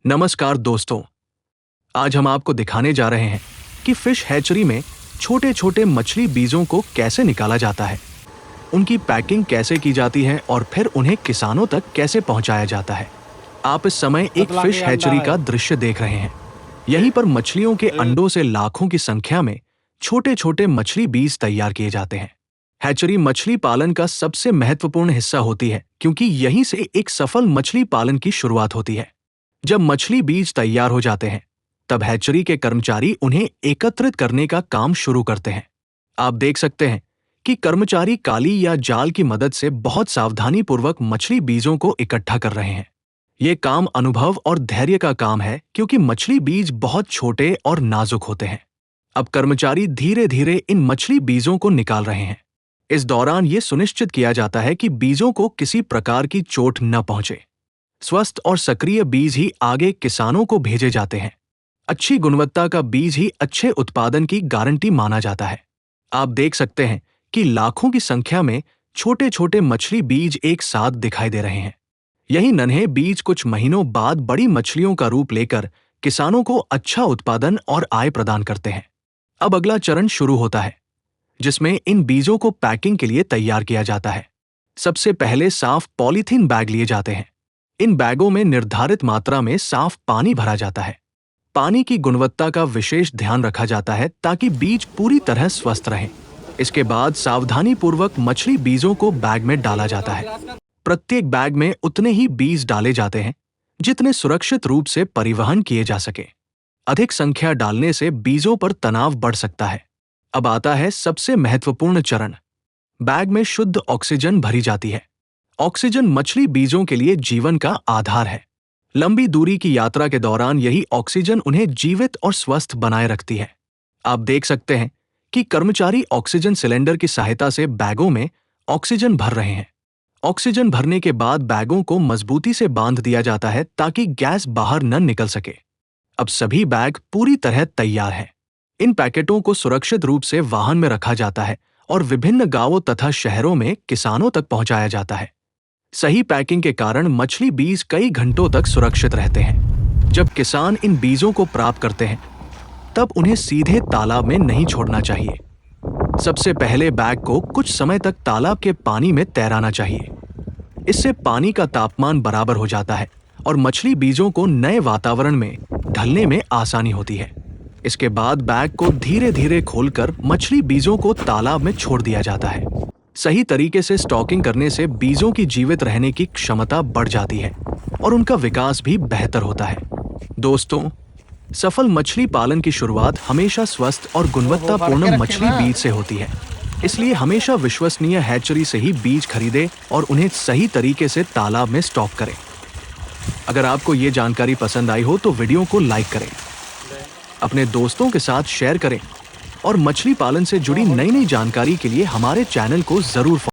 नमस्कार दोस्तों, आज हम आपको दिखाने जा रहे हैं कि फिश हैचरी में छोटे छोटे मछली बीजों को कैसे निकाला जाता है, उनकी पैकिंग कैसे की जाती है और फिर उन्हें किसानों तक कैसे पहुंचाया जाता है। आप इस समय एक फिश हैचरी का दृश्य देख रहे हैं। यहीं पर मछलियों के अंडों से लाखों की संख्या में छोटे छोटे मछली बीज तैयार किए जाते हैं। हैचरी मछली पालन का सबसे महत्वपूर्ण हिस्सा होती है क्योंकि यहीं से एक सफल मछली पालन की शुरुआत होती है। जब मछली बीज तैयार हो जाते हैं, तब हैचरी के कर्मचारी उन्हें एकत्रित करने का काम शुरू करते हैं। आप देख सकते हैं कि कर्मचारी काली या जाल की मदद से बहुत सावधानी पूर्वक मछली बीजों को इकट्ठा कर रहे हैं। ये काम अनुभव और धैर्य का काम है क्योंकि मछली बीज बहुत छोटे और नाजुक होते हैं। अब कर्मचारी धीरे धीरे इन मछली बीजों को निकाल रहे हैं। इस दौरान ये सुनिश्चित किया जाता है कि बीजों को किसी प्रकार की चोट न पहुंचे। स्वस्थ और सक्रिय बीज ही आगे किसानों को भेजे जाते हैं। अच्छी गुणवत्ता का बीज ही अच्छे उत्पादन की गारंटी माना जाता है। आप देख सकते हैं कि लाखों की संख्या में छोटे छोटे मछली बीज एक साथ दिखाई दे रहे हैं। यही नन्हे बीज कुछ महीनों बाद बड़ी मछलियों का रूप लेकर किसानों को अच्छा उत्पादन और आय प्रदान करते हैं। अब अगला चरण शुरू होता है, जिसमें इन बीजों को पैकिंग के लिए तैयार किया जाता है। सबसे पहले साफ पॉलीथीन बैग लिए जाते हैं। इन बैगों में निर्धारित मात्रा में साफ पानी भरा जाता है। पानी की गुणवत्ता का विशेष ध्यान रखा जाता है ताकि बीज पूरी तरह स्वस्थ रहें। इसके बाद सावधानीपूर्वक मछली बीजों को बैग में डाला जाता है। प्रत्येक बैग में उतने ही बीज डाले जाते हैं जितने सुरक्षित रूप से परिवहन किए जा सके। अधिक संख्या डालने से बीजों पर तनाव बढ़ सकता है। अब आता है सबसे महत्वपूर्ण चरण। बैग में शुद्ध ऑक्सीजन भरी जाती है। ऑक्सीजन मछली बीजों के लिए जीवन का आधार है। लंबी दूरी की यात्रा के दौरान यही ऑक्सीजन उन्हें जीवित और स्वस्थ बनाए रखती है। आप देख सकते हैं कि कर्मचारी ऑक्सीजन सिलेंडर की सहायता से बैगों में ऑक्सीजन भर रहे हैं। ऑक्सीजन भरने के बाद बैगों को मजबूती से बांध दिया जाता है ताकि गैस बाहर न निकल सके। अब सभी बैग पूरी तरह तैयार हैं। इन पैकेटों को सुरक्षित रूप से वाहन में रखा जाता है और विभिन्न गांवों तथा शहरों में किसानों तक पहुंचाया जाता है। सही पैकिंग के कारण मछली बीज कई घंटों तक सुरक्षित रहते हैं। जब किसान इन बीजों को प्राप्त करते हैं, तब उन्हें सीधे तालाब में नहीं छोड़ना चाहिए। सबसे पहले बैग को कुछ समय तक तालाब के पानी में तैराना चाहिए। इससे पानी का तापमान बराबर हो जाता है और मछली बीजों को नए वातावरण में ढलने में आसानी होती है। इसके बाद बैग को धीरे धीरे खोलकर मछली बीजों को तालाब में छोड़ दिया जाता है। सही तरीके से स्टॉकिंग करने से बीजों की जीवित रहने की क्षमता बढ़ जाती है और उनका विकास भी बेहतर होता है। दोस्तों, सफल मछली पालन की शुरुआत हमेशा स्वस्थ और गुणवत्तापूर्ण मछली बीज से होती है। इसलिए हमेशा विश्वसनीय हैचरी से ही बीज खरीदें और उन्हें सही तरीके से तालाब में स्टॉक करें। अगर आपको ये जानकारी पसंद आई हो तो वीडियो को लाइक करें, अपने दोस्तों के साथ शेयर करें और मछली पालन से जुड़ी नई नई जानकारी के लिए हमारे चैनल को जरूर